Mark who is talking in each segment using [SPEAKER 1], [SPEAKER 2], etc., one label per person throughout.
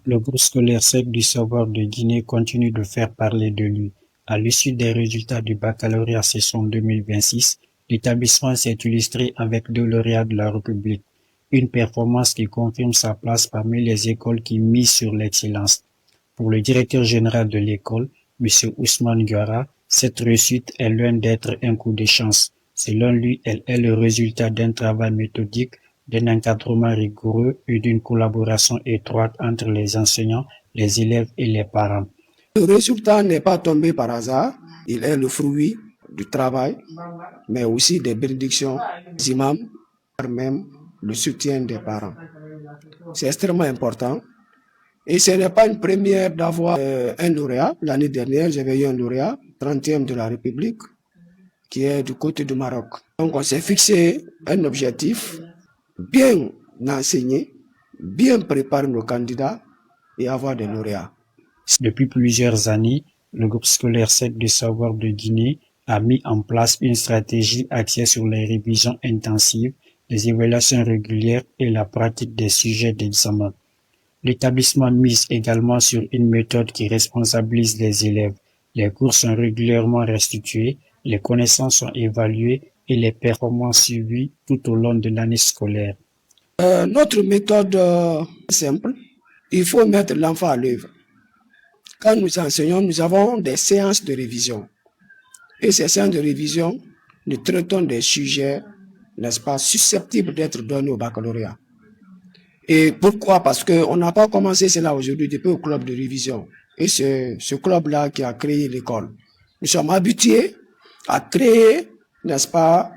[SPEAKER 1] Le groupe scolaire Cercle du savoir de Guinée continue de faire parler de lui. À l'issue des résultats du baccalauréat session 2026, l'établissement s'est illustré avec 2 lauréats de la République. Une performance qui confirme sa place parmi les écoles qui misent sur l'excellence. Pour le directeur général de l'école, M. Ousmane Guara, cette réussite est loin d'être un coup de chance. Selon lui, elle est le résultat d'un travail méthodique, d'un encadrement rigoureux et d'une collaboration étroite entre les enseignants, les élèves et les parents.
[SPEAKER 2] Le résultat n'est pas tombé par hasard, il est le fruit du travail, mais aussi des bénédictions des imams, même le soutien des parents. C'est extrêmement important. Et ce n'est pas une première d'avoir un lauréat. L'année dernière, j'avais eu un lauréat, 30e de la République, qui est du côté du Maroc. Donc on s'est fixé un objectif, bien enseigner, bien préparer nos candidats et avoir des lauréats.
[SPEAKER 1] Depuis plusieurs années, le groupe scolaire Cercle du savoir de Guinée a mis en place une stratégie axée sur les révisions intensives, les évaluations régulières et la pratique des sujets d'examen. L'établissement mise également sur une méthode qui responsabilise les élèves. Les cours sont régulièrement restitués, les connaissances sont évaluées et les performances suivies tout au long de l'année scolaire.
[SPEAKER 2] Notre méthode est simple. Il faut mettre l'enfant à l'œuvre. Quand nous enseignons, nous avons des séances de révision. Et ces séances de révision, nous traitons des sujets, n'est-ce pas, susceptibles d'être donnés au baccalauréat. Et pourquoi? Parce qu'on n'a pas commencé cela aujourd'hui depuis au club de révision. Et c'est ce club-là qui a créé l'école. Nous sommes habitués à créer, n'est-ce pas,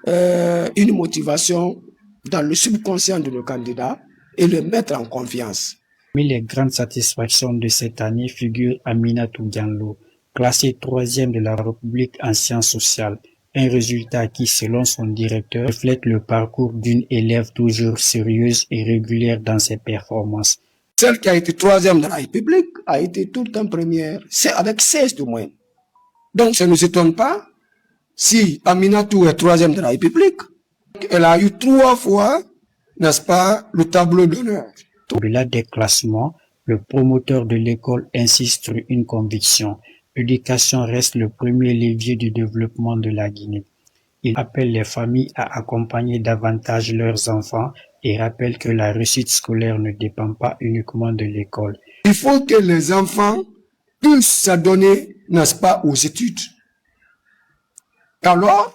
[SPEAKER 2] une motivation dans le subconscient de nos candidats et le mettre en confiance.
[SPEAKER 1] Parmi les grandes satisfactions de cette année figure Aminatou Diallo, classée 3e de la République en sciences sociales. Un résultat qui, selon son directeur, reflète le parcours d'une élève toujours sérieuse et régulière dans ses performances.
[SPEAKER 2] Celle qui a été 3e de la République a été tout le temps première, c'est avec 16 de moyenne. Donc ça ne nous étonne pas si Aminatou est 3e de la République. Elle a eu 3 fois, n'est-ce pas, le tableau d'honneur.
[SPEAKER 1] Au-delà des classements, le promoteur de l'école insiste sur une conviction. L'éducation reste le premier levier du développement de la Guinée. Il appelle les familles à accompagner davantage leurs enfants et rappelle que la réussite scolaire ne dépend pas uniquement de l'école.
[SPEAKER 2] Il faut que les enfants puissent s'adonner, n'est-ce pas, aux études. Alors,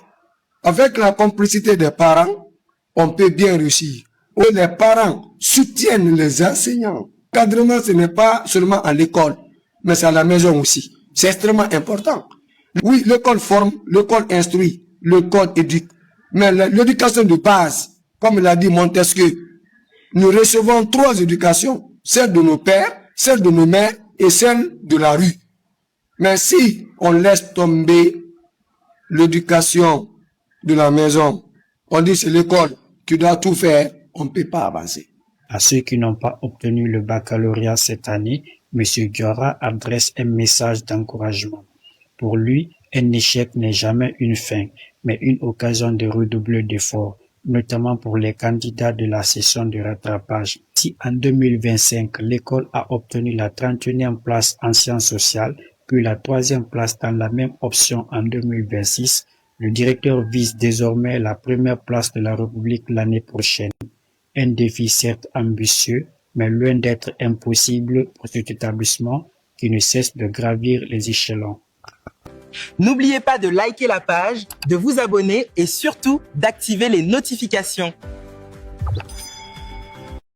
[SPEAKER 2] avec la complicité des parents, on peut bien réussir. Où les parents soutiennent les enseignants. L'encadrement, ce n'est pas seulement à l'école, mais c'est à la maison aussi. C'est extrêmement important. Oui, l'école forme, l'école instruit, l'école éduque. Mais l'éducation de base, comme l'a dit Montesquieu, nous recevons 3 éducations, celle de nos pères, celle de nos mères et celle de la rue. Mais si on laisse tomber l'éducation de la maison, on dit c'est l'école qui doit tout faire, on ne peut pas avancer.
[SPEAKER 1] À ceux qui n'ont pas obtenu le baccalauréat cette année, M. Guara adresse un message d'encouragement. Pour lui, un échec n'est jamais une fin, mais une occasion de redoubler d'efforts, notamment pour les candidats de la session de rattrapage. Si en 2025, l'école a obtenu la 31e place en sciences sociales, puis la 3e place dans la même option en 2026, le directeur vise désormais la 1re place de la République l'année prochaine. Un défi certes ambitieux, mais loin d'être impossible pour cet établissement qui ne cesse de gravir les échelons.
[SPEAKER 3] N'oubliez pas de liker la page, de vous abonner et surtout d'activer les notifications.